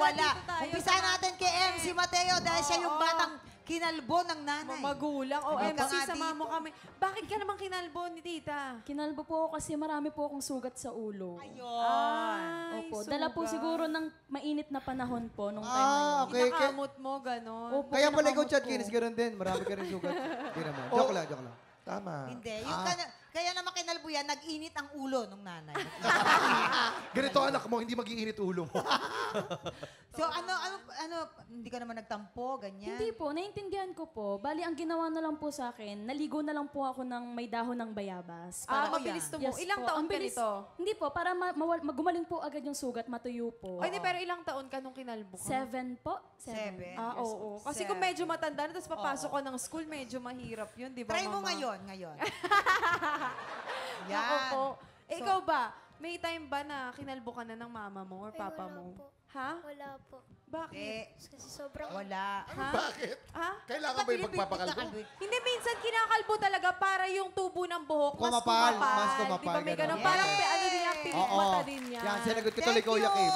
wala. dito tayo Umpisa natin kay MC Mateo dahil siya yung batang kinalbo ng nanay. Magulang. O, Halika MC, nga sama dito. mo kami. Bakit ka naman kinalbo ni tita? Kinalbo po ako kasi marami po akong sugat sa ulo. Ayun. Ay, Opo, dala po sugat. siguro ng mainit na panahon po nung time na yun. Okay. Nakamot mo, gano'n. Opo, Kaya pala ikaw, nakamot Chad po. Kinis, ganoon din. Marami ka rin sugat. Hindi naman. Joke lang, joke lang. Tama. Hindi. Yung kaya naman kinalbo yan, nag-init ang ulo ng nanay. Ganito anak mo, hindi mag-iinit ulo mo. So hindi ka naman nagtampo, ganyan? Hindi po, naiintindihan ko po. Bali, ang ginawa na lang po sa akin, naligo na lang po ako ng may dahon ng bayabas. Mabilis tumo. Ilang po. taon Ang ka bilis- nito? Hindi po, para magumaling po agad yung sugat, matuyo po. Ay, hindi, pero ilang taon ka nung kinalbo ka? 7 po. 7. Oo. Kasi kung medyo matanda na, tapos papasok ka ng school, medyo mahirap yun, di ba, Try mo Mama? ngayon. Ako Yan. po. Ikaw ba? May time ba na kinalbo ka na ng mama mo or papa wala mo? po. Ha? Wala po. Bakit? Kasi sobrang... Wala. Ha? Bakit? Ha? Kailangan ba yung magpapakalbo? Hindi, minsan kinakalbo talaga para yung tubo ng buhok mas Kumapal, kumapal. mas kumapal, Di ba may ganun. ganun? Parang ano din yung Oo. mata din niya. Yan, sinagot ko Thank tuloy ko, you. Kim.